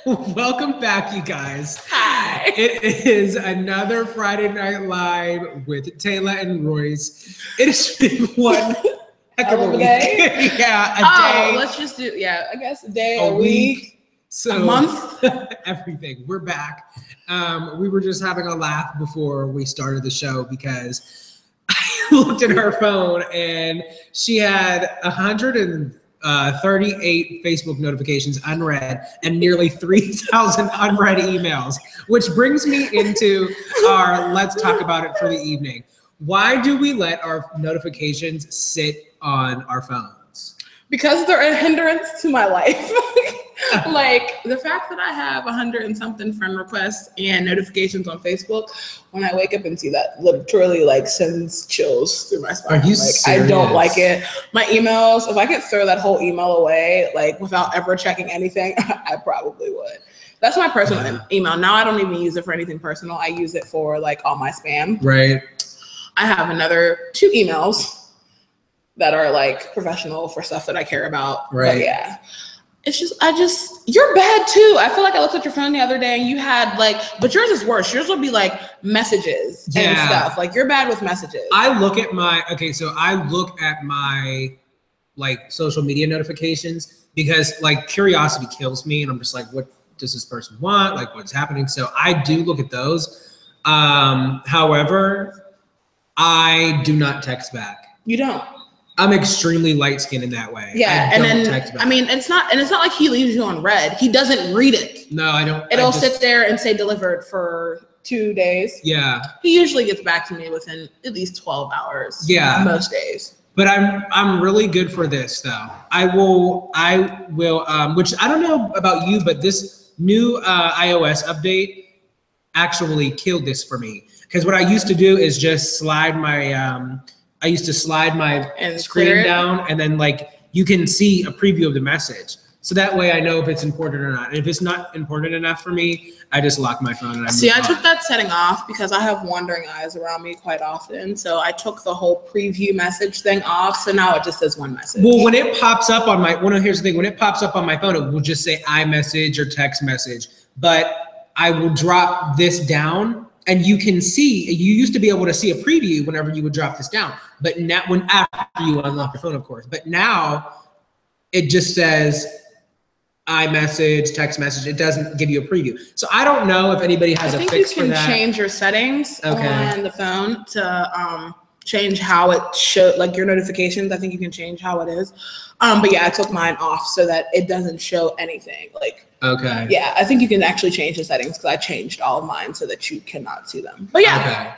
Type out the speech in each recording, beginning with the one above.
Welcome back, you guys. Hi. It is another Friday Night Live with Tayla and Royce. It has been one heck of a week. Day? Yeah, a day. Let's just do, I guess a day, a week, a month. Everything. We're back. We were just having a laugh before we started the show because I looked at her phone and she had 138 Facebook notifications unread and nearly 3,000 unread emails, which brings me into our let's talk about it for the evening. Why do we let our notifications sit on our phones? Because they're a hindrance to my life. Like the fact that I have 100 and something friend requests and notifications on Facebook, when I wake up and see that, literally like sends chills through my spine. Are you like serious? I don't like it. My emails, if I could throw that whole email away, like without ever checking anything, I probably would. That's my personal email. Now I don't even use it for anything personal. I use it for like all my spam. Right. I have another 2 emails that are like professional for stuff that I care about. Right. But yeah. It's just, you're bad too. I feel like I looked at your phone the other day and you had like, but yours is worse. Yours will be like messages and stuff. Like you're bad with messages. I look at my like social media notifications because like curiosity kills me and I'm just like, what does this person want? Like what's happening? So I do look at those. However, I do not text back. You don't. I'm extremely light-skinned in that way. Yeah, and then I mean, it's not like he leaves you on red. He doesn't read it. No, I don't. It'll sit there and say delivered for 2 days. Yeah. He usually gets back to me within at least 12 hours. Yeah. Most days. But I'm really good for this though. I will. Which I don't know about you, but this new iOS update actually killed this for me. Because what I used to do is just slide my. I used to slide my screen down and then like you can see a preview of the message. So that way I know if it's important or not. And if it's not important enough for me, I just lock my phone and I See, I took that setting off because I have wandering eyes around me quite often. So I took the whole preview message thing off. So now it just says one message. Well, when it pops up on my, here's the thing, when it pops up on my phone, it will just say iMessage or text message. But I will drop this down. And you can see, you used to be able to see a preview whenever you would drop this down. But now, after you unlock your phone, of course. But now, it just says iMessage, text message. It doesn't give you a preview. So I don't know if anybody has a fix for that. You can change your settings on the phone to change how it shows, like your notifications. I think you can change how it is. But yeah, I took mine off so that it doesn't show anything. Like, okay. Yeah, I think you can actually change the settings because I changed all of mine so that you cannot see them. But yeah,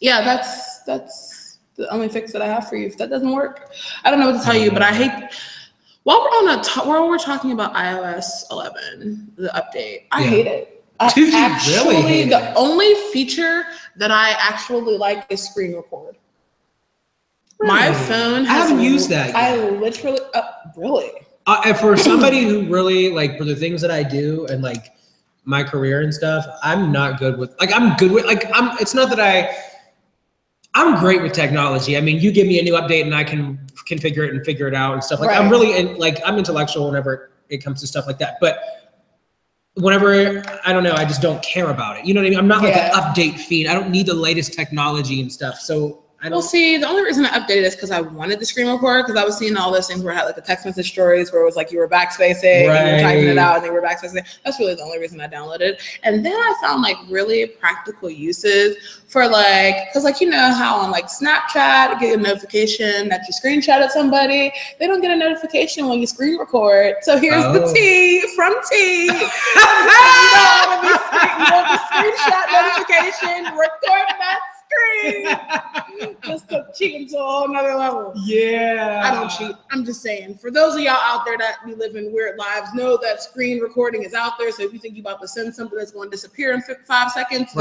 yeah, that's the only fix that I have for you. If that doesn't work, I don't know what to tell you. But I hate while we're talking about iOS 11, the update. I hate it. The only feature that I actually like is screen record. Really? My phone I haven't used that yet. I literally, really? For somebody who really, like, for the things that I do and, like, my career and stuff, I'm not good with, like, it's not that I'm great with technology. I mean, you give me a new update and I can configure it and figure it out and stuff. Like, I'm really, I'm intellectual whenever it comes to stuff like that. But whenever, I don't know, I just don't care about it. You know what I mean? I'm not like an update fiend. I don't need the latest technology and stuff. So well, see, the only reason I updated is because I wanted the screen record because I was seeing all those things where I had like the text message stories where it was like you were backspacing and you were typing it out and they were backspacing. That's really the only reason I downloaded. And then I found like really practical uses for like, because like you know how on like Snapchat you get a notification that you screenshotted somebody. They don't get a notification when you screen record. So here's the T from T. You want the screenshot notification, record that screen. Just to cheat into a whole nother level. Yeah. I don't cheat. I'm just saying. For those of y'all out there that be living weird lives, know that screen recording is out there. So if you think you're about to send something that's going to disappear in 5 seconds,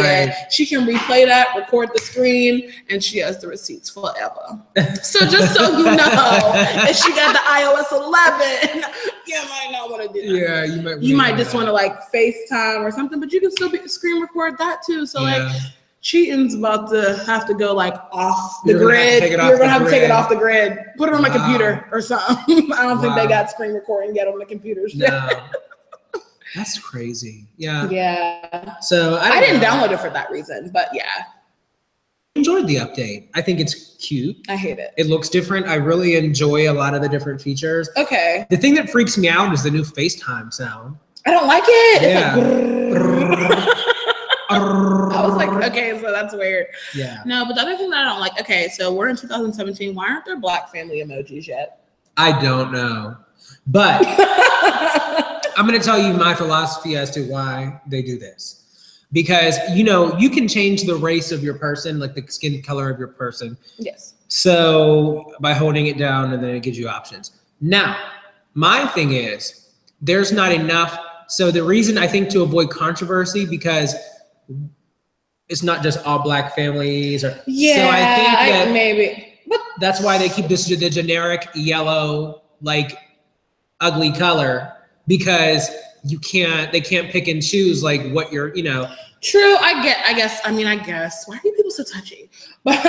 she can replay that, record the screen, and she has the receipts forever. So just so you know, if she got the iOS 11, you might not want to do that. Yeah, you might just want to like FaceTime or something, but you can still screen record that too. So like, cheating's about to have to go like off the You're gonna have to grid. take it off You're gonna the have to take it grid. off the grid. Put it on my Wow. computer or something. I don't think they Wow. got screen recording yet on the computers. No. That's crazy. Yeah. Yeah. So I didn't know. download it for that reason, but yeah. Enjoyed the update. I think it's cute. I hate it. It looks different. I really enjoy a lot of the different features. Okay. The thing that freaks me out is the new FaceTime sound. I don't like it. Yeah. It's like, I was like, okay, so that's weird. Yeah. No, but the other thing that I don't like, okay, so we're in 2017. Why aren't there Black family emojis yet? I don't know. But I'm going to tell you my philosophy as to why they do this. Because, you can change the race of your person, like the skin color of your person. Yes. So by holding it down, and then it gives you options. Now, my thing is, there's not enough. So the reason I think to avoid controversy, because it's not just all Black families. So I think that maybe. But that's why they keep this the generic yellow, like ugly color, because they can't pick and choose like what you're, True, I guess. Why are you people so touchy? But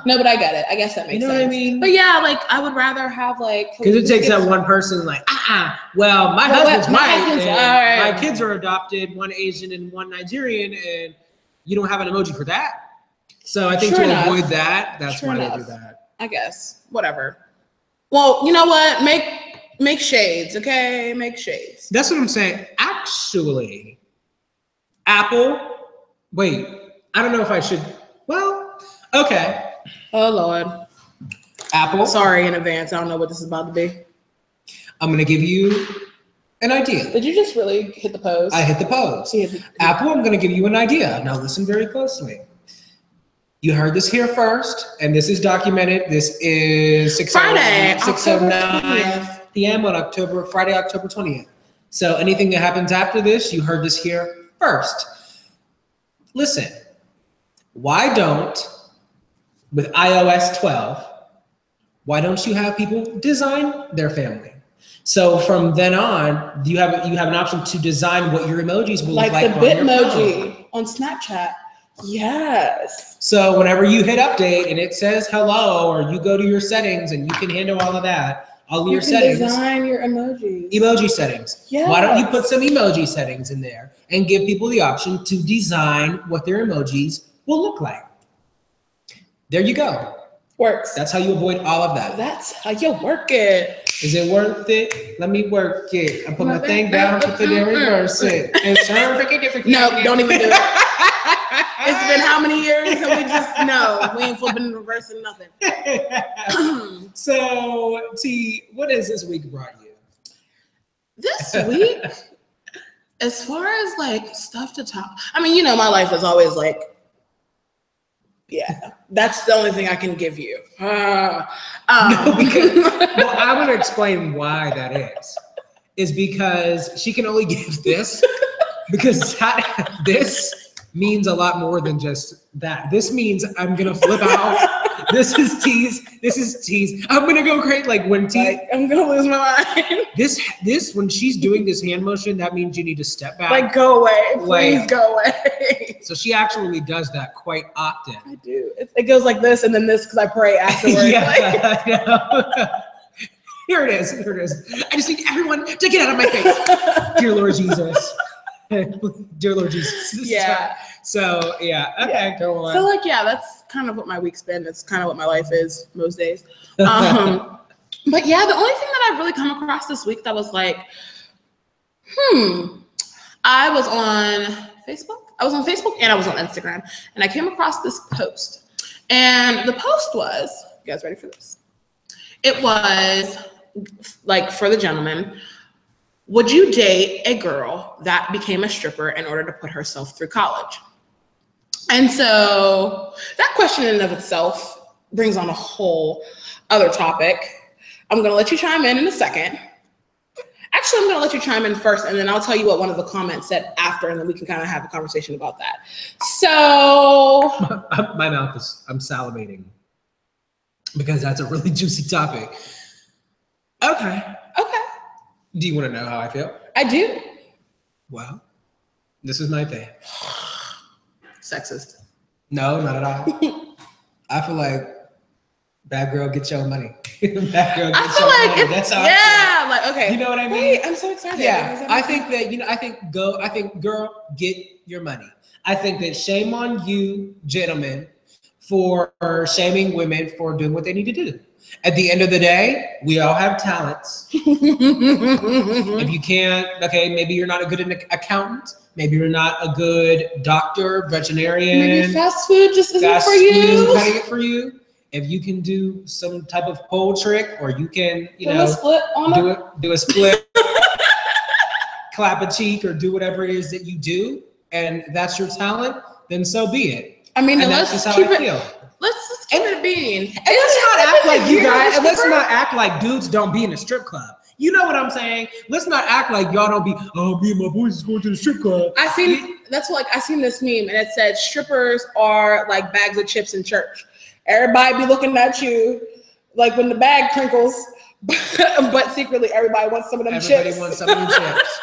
no, but I get it. I guess that makes sense. What I mean? But yeah, like I would rather have like because it takes that one person like, well, my husband's white, and my kids are adopted, one Asian and one Nigerian, and you don't have an emoji for that. So I think to avoid that, that's why they do that. I guess. Whatever. Well, you know what? Make shades, okay? Make shades. That's what I'm saying. Actually, Apple, wait, I don't know if I should, well, okay. Oh, Lord. Apple. Sorry in advance. I don't know what this is about to be. I'm going to give you an idea. Did you just really hit the pose? I hit the pose. Apple, I'm going to give you an idea. Now listen very closely. You heard this here first, and this is documented. This is 6:09 p.m. on Friday, October 20th. So anything that happens after this, you heard this here first. Listen, why don't, with iOS 12, why don't you have people design their family? So from then on, you have an option to design what your emojis will look like the Bitmoji on Snapchat. Yes. So whenever you hit update and it says hello, or you go to your settings and you can handle all of that, all of your settings. Design your emojis. Emoji settings. Yes. Why don't you put some emoji settings in there and give people the option to design what their emojis will look like? There you go. Works. That's how you avoid all of that. That's how you work it. Is it worth it? Let me work it. I put my thing down, put it in, reverse it. And no, don't even do it. It's been how many years? And we ain't flipping and reversing nothing. So, T, what has this week brought you? This week, as far as like stuff to talk, my life is always like, yeah, that's the only thing I can give you. No, because, well, I want to explain why that is. Is because she can only give this, because this means a lot more than just that. This means I'm gonna flip out. This is tease. I'm gonna go crazy. Like when I'm gonna lose my mind. This when she's doing this hand motion, that means you need to step back. Like go away, please go away. So she actually does that quite often. I do. It goes like this and then this because I pray afterwards. Yeah, I know. Here it is. I just need everyone to get out of my face. Dear Lord Jesus. Dear Lord Jesus. Yeah. So yeah. Okay. Go on. So that's kind of what my week's been. It's kind of what my life is most days. But yeah, the only thing that I've really come across this week that was like, I was on Facebook. I was on Facebook and I was on Instagram, and I came across this post. And the post was, you guys ready for this? It was like, for the gentleman, would you date a girl that became a stripper in order to put herself through college? And so that question in and of itself brings on a whole other topic. I'm going to let you chime in a second. Actually, I'm going to let you chime in first, and then I'll tell you what one of the comments said after, and then we can kind of have a conversation about that. So my mouth is, I'm salivating because that's a really juicy topic. Okay. Do you want to know how I feel? I do. Well, this is my thing. Sexist. No, not at all. I feel like bad girl, get your money. Bad girl, get your money. That's how I feel. Like, okay. You know what I mean? Wait, I'm so excited. Yeah, I think that, I think girl, get your money. I think that shame on you, gentlemen, for shaming women for doing what they need to do. At the end of the day, we all have talents. If you can't, okay, maybe you're not a good accountant. Maybe you're not a good doctor, veterinarian. Maybe fast food just isn't for you. Cutting it for you. If you can do some type of pole trick, or you can, do a split, clap a cheek, or do whatever it is that you do, and that's your talent, then so be it. I mean, and let's that's just how I feel. Let's keep it a bean. And let's not act like you guys, and let's not act like dudes don't be in a strip club. You know what I'm saying? Let's not act like y'all don't be, oh, me and my boys is going to the strip club. I seen this meme, and it said strippers are like bags of chips in church. Everybody be looking at you like when the bag crinkles, but secretly everybody wants some of them chips. Everybody wants some of them chips.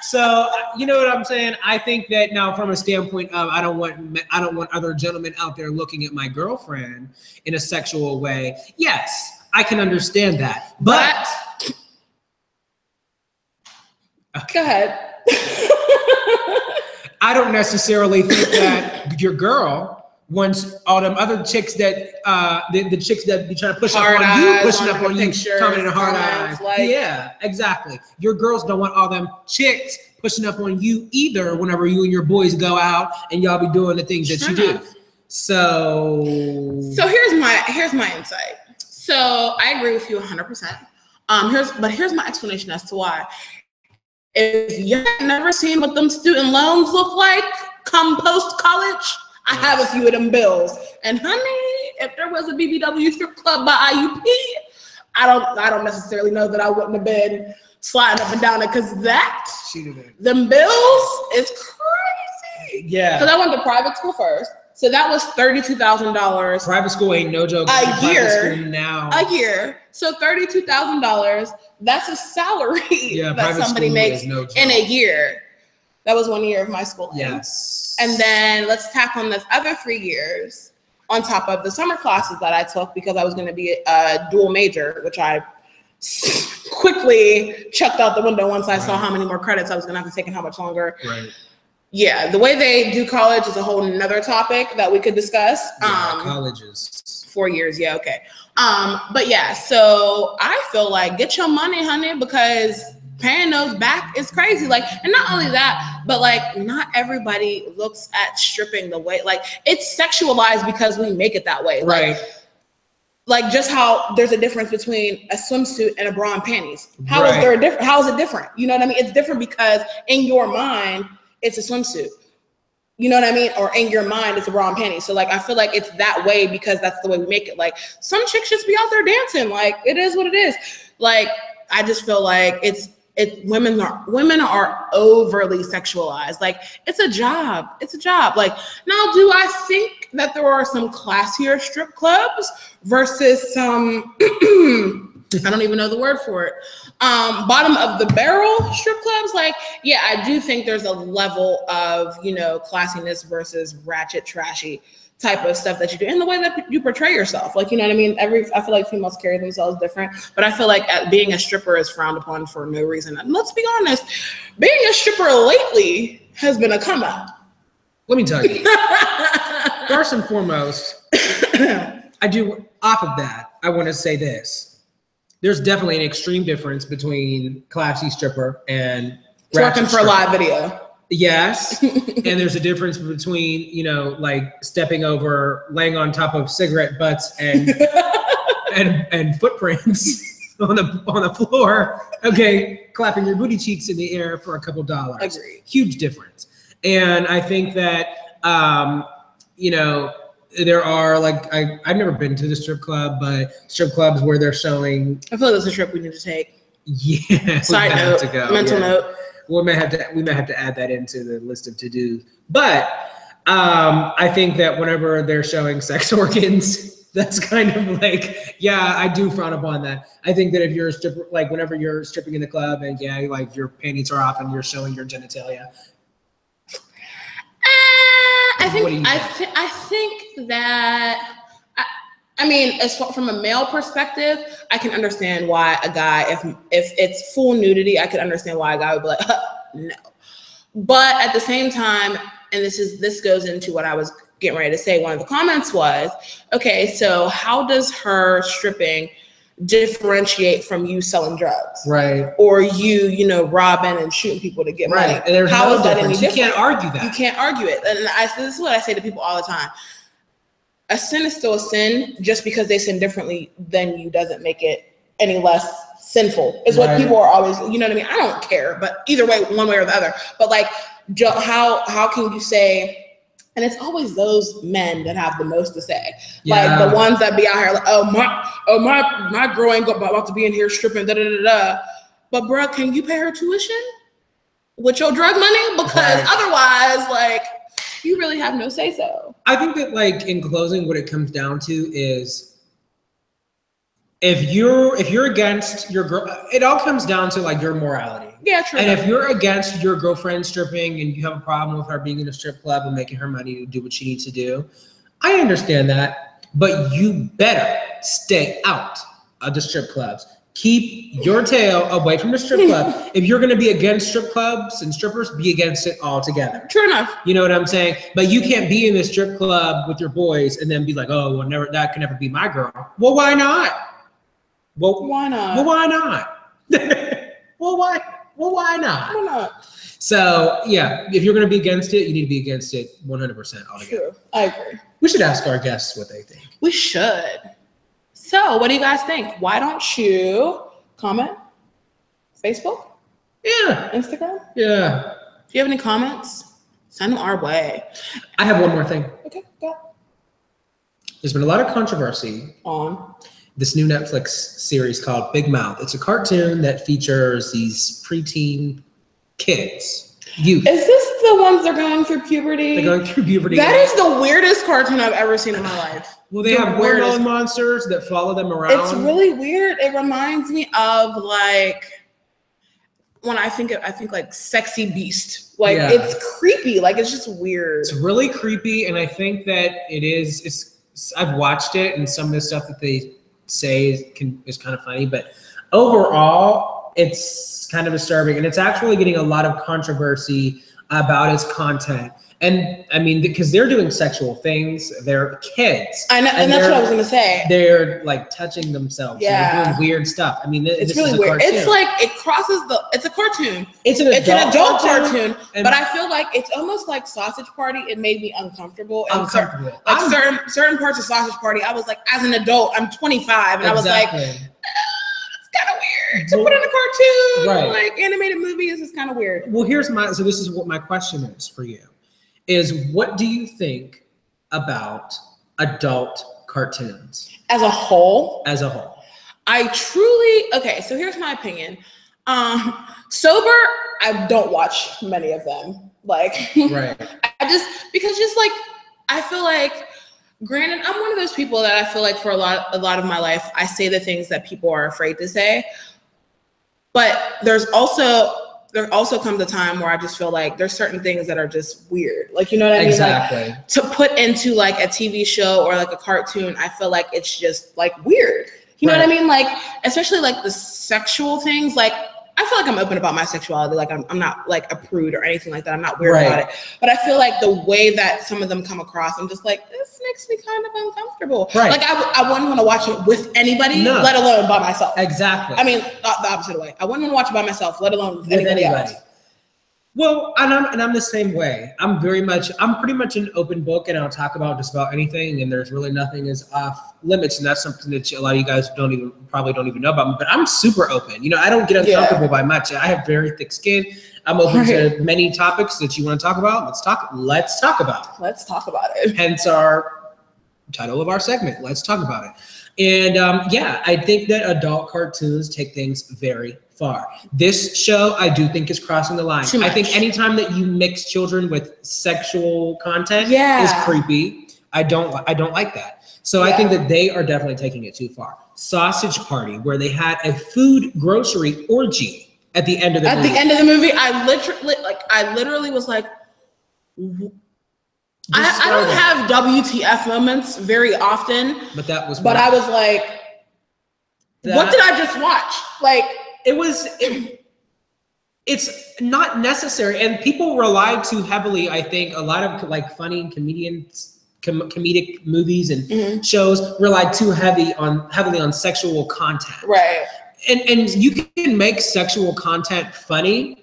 So you know what I'm saying? I think that now, from a standpoint of, I don't want other gentlemen out there looking at my girlfriend in a sexual way. Yes, I can understand that, but go ahead. I don't necessarily think that your girl wants all them other chicks that the chicks that be trying to push up on you, pushing up on you, commenting in hard eyes. Yeah, exactly. Your girls don't want all them chicks pushing up on you either whenever you and your boys go out and y'all be doing the things that you do. So here's my insight. So I agree with you 100%. Here's my explanation as to why. If you have never seen what them student loans look like come post college, I have a few of them bills. And honey, if there was a BBW strip club by IUP, I don't necessarily know that I wouldn't have been sliding up and down it, because them bills is crazy. Yeah. Because I went to private school first. So that was $32,000. Private school ain't no joke. A year. A year. So $32,000. That's a salary that somebody makes in a year. That was 1 year of my schooling. Yes. And then let's tack on this other 3 years on top of the summer classes that I took, because I was going to be a dual major, which I quickly chucked out the window once I saw how many more credits I was going to have to take and how much longer. Right. Yeah, the way they do college is a whole nother topic that we could discuss. Colleges. 4 years, yeah, okay. But yeah, so I feel like get your money, honey, because paying those back is crazy. Like, and not only that, but like not everybody looks at stripping the way, like it's sexualized because we make it that way. Right. Like just how there's a difference between a swimsuit and a bra and panties. How is it different? You know what I mean? It's different because in your mind, it's a swimsuit. You know what I mean? Or in your mind, it's a bra and panties. So like, I feel like it's that way because that's the way we make it. Like some chicks just be out there dancing. Like it is what it is. Like, I just feel like women are overly sexualized. Like it's a job. It's a job. Like now, do I think that there are some classier strip clubs versus some, I don't even know the word for it, bottom of the barrel strip clubs? Like, yeah, I do think there's a level of, classiness versus ratchet, trashy type of stuff that you do, and the way that you portray yourself. Like, you know what I mean? I feel like females carry themselves different, but I feel like being a stripper is frowned upon for no reason. And let's be honest, being a stripper lately has been a come up. Let me tell you, first and foremost, off of that, I want to say this. There's definitely an extreme difference between classy stripper and twerking for a live video. Yes. And there's a difference between, like stepping over, laying on top of cigarette butts and and footprints on the floor. Okay, clapping your booty cheeks in the air for a couple dollars. Agreed. Huge difference. And I think that there are I've never been to the strip club, but strip clubs where they're showing. I feel like that's a trip we need to take. Yeah. Side note, mental note. We may have to add that into the list of to-dos. But I think that whenever they're showing sex organs, that's kind of like, yeah, I do frown upon that. I think that if you're a stripper, like whenever you're stripping in the club and like your panties are off and you're showing your genitalia. I think that. I mean, as far from a male perspective, I can understand why a guy, if it's full nudity, I could understand why a guy would be like, no. But at the same time, and this goes into what I was getting ready to say. One of the comments was, okay, so how does her stripping differentiate from you selling drugs, right? Or you robbing and shooting people to get money? And there's how no is that any difference? You different? can't argue that. You can't argue it. And this is what I say to people all the time. A sin is still a sin. Just because they sin differently than you doesn't make it any less sinful, is what people are always, you know what I mean? I don't care, but either way, one way or the other. But like, how can you say, and it's always those men that have the most to say, like the ones that be out here like, my girl ain't about to be in here stripping, da da da da. But bro, can you pay her tuition with your drug money? Because otherwise, like, you really have no say so. I think that, like, in closing, what it comes down to is if you're against your girl, it all comes down to like your morality. Yeah, true. And if you're against your girlfriend stripping and you have a problem with her being in a strip club and making her money to do what she needs to do, I understand that, but you better stay out of the strip clubs. Keep your tail away from the strip club. If you're going to be against strip clubs and strippers, be against it altogether. True enough. You know what I'm saying? But you can't be in the strip club with your boys and then be like, oh, well, that can never be my girl. Well, why not? Well, why not? Well, why not? Well, why not? Why not? So, yeah, if you're going to be against it, you need to be against it 100% altogether. True. I agree. We should ask our guests what they think. We should. So, what do you guys think? Why don't you comment? Facebook? Yeah. Instagram? Yeah. Do you have any comments? Send them our way. I have one more thing. Okay, go. There's been a lot of controversy on this new Netflix series called Big Mouth. It's a cartoon that features these preteen kids. Youth. Is this the ones that are going through puberty? They're going through puberty. That is the weirdest cartoon I've ever seen in my life. Well, they have hormone monsters that follow them around. It's really weird. It reminds me of like when I think like Sexy Beast. Like it's creepy. Like it's just weird. It's really creepy, and I think that I've watched it, and some of the stuff that they say is kind of funny, but overall, it's kind of disturbing, and it's actually getting a lot of controversy about its content. And I mean, because they're doing sexual things, they're kids. I know, and that's what I was gonna say. They're like touching themselves. Yeah, they're doing weird stuff. I mean, it's really weird. Cartoon. It's like it's a cartoon. It's an adult cartoon, but I feel like it's almost like Sausage Party. It made me uncomfortable. Certain parts of Sausage Party, I was like, as an adult, I'm 25, and I was like, it's kind of weird to put in a cartoon. Right. Like animated movies is kind of weird. Well, so this is what my question is for you. Is what do you think about adult cartoons? As a whole? As a whole. So here's my opinion. Sober, I don't watch many of them. Like, right. I feel like, granted, I'm one of those people that I feel like for a lot of my life, I say the things that people are afraid to say. But there also comes a time where I just feel like there's certain things that are just weird. Like, you know what I mean? Exactly. Like, to put into like a TV show or like a cartoon, I feel like it's just like weird. You know what I mean? Like, especially like the sexual things. Like, I feel like I'm open about my sexuality. Like, I'm not like a prude or anything like that. I'm not weird about it. But I feel like the way that some of them come across, I'm just like, this makes me kind of uncomfortable. Right. Like, I wouldn't want to watch it with anybody, let alone by myself. Exactly. I mean, the opposite way. I wouldn't want to watch it by myself, let alone with anybody else. Well, and I'm the same way. I'm pretty much an open book, and I'll talk about just about anything, and there's really nothing is off limits, and that's something that a lot of you guys probably don't even know about me, but I'm super open. You know, I don't get uncomfortable by much. I have very thick skin. I'm open to many topics that you want to talk about. Let's talk about it. Let's talk about it. Hence our title of our segment, Let's Talk About It. And I think that adult cartoons take things very far. This show, I do think, is crossing the line. I think anytime that you mix children with sexual content is creepy. I don't like that. So I think that they are definitely taking it too far. Sausage Party, where they had a food grocery orgy at the end of the movie. At the end of the movie, I literally was like, I don't have WTF moments very often, but that was. But I was like, what did I just watch? Like, it's not necessary, and people rely too heavily. I think a lot of like funny comedic movies and shows rely too heavily on sexual content. Right. And you can make sexual content funny.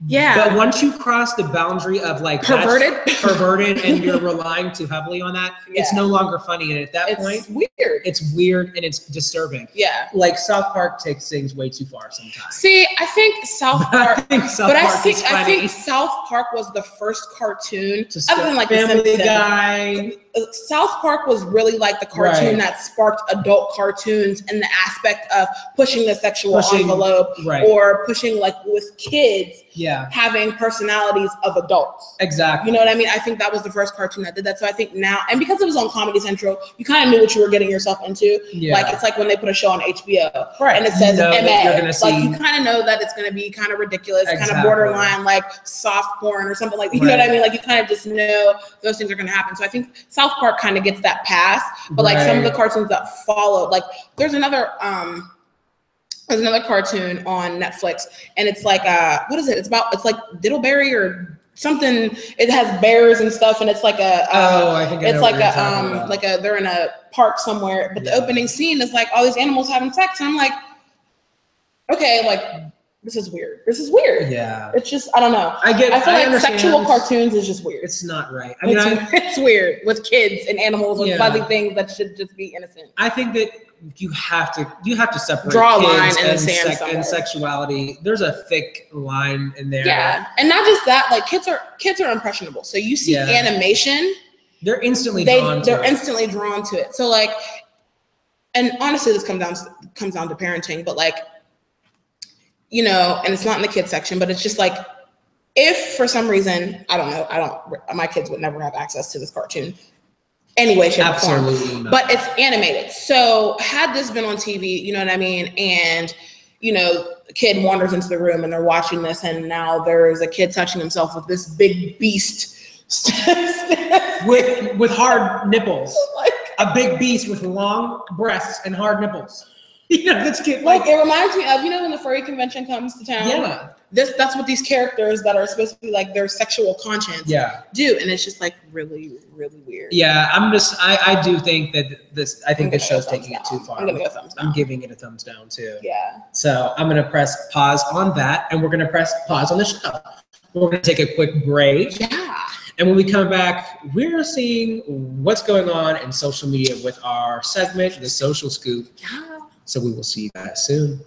Yeah. But once you cross the boundary of like perverted and you're relying too heavily on that, it's no longer funny. And at that point, it's weird and it's disturbing. Yeah. Like South Park takes things way too far sometimes. See, I think South Park, I think South Park was the first cartoon, other than like Family Guy. South Park was really like the cartoon that sparked adult cartoons in the aspect of pushing the sexual envelope or pushing like with kids having personalities of adults. Exactly. You know what I mean? I think that was the first cartoon that did that. So I think now, and because it was on Comedy Central, you kind of knew what you were getting yourself into. Yeah. Like it's like when they put a show on HBO and it says MA. Like you kind of know that it's going to be kind of ridiculous, kind of borderline like soft porn or something like, you know what I mean? Like you kind of just know those things are going to happen. So I think South Park kind of gets that pass, but like some of the cartoons that followed, like there's another cartoon on Netflix, and it's like what is it? It's like Diddleberry or something. It has bears and stuff, and it's like I think it's like they're in a park somewhere, but the opening scene is like all these animals having sex, and I'm like, okay, like this is weird. Yeah. It's just, I don't know. I feel like sexual cartoons is just weird. It's not right. I mean, it's weird with kids and animals and fuzzy things that should just be innocent. I think that you have to separate draw a kids line in the sand and sexuality. There's a thick line in there. Yeah. And not just that, like kids are impressionable. So you see animation, they're instantly drawn to it. So like, and honestly, this comes down to parenting, but like, you know, and it's not in the kids section, but it's just like, if for some reason, my kids would never have access to this cartoon anyway, shape, or form. Absolutely not. But it's animated. So had this been on TV, you know what I mean? And, you know, a kid wanders into the room and they're watching this, and now there's a kid touching himself with this big beast with hard nipples. Like, a big beast with long breasts and hard nipples. You know, that's cute. Like it reminds me of, you know, when the furry convention comes to town. Yeah. That's what these characters that are supposed to be like their sexual conscience do, and it's just like really, really weird. Yeah, I do think that this show's taking it too far. I'm gonna go thumbs down. I'm giving it a thumbs down too. Yeah. So I'm gonna press pause on that, and we're gonna press pause on the show. We're gonna take a quick break. Yeah. And when we come back, we're seeing what's going on in social media with our segment, The Social Scoop. Yeah. So we will see you guys soon.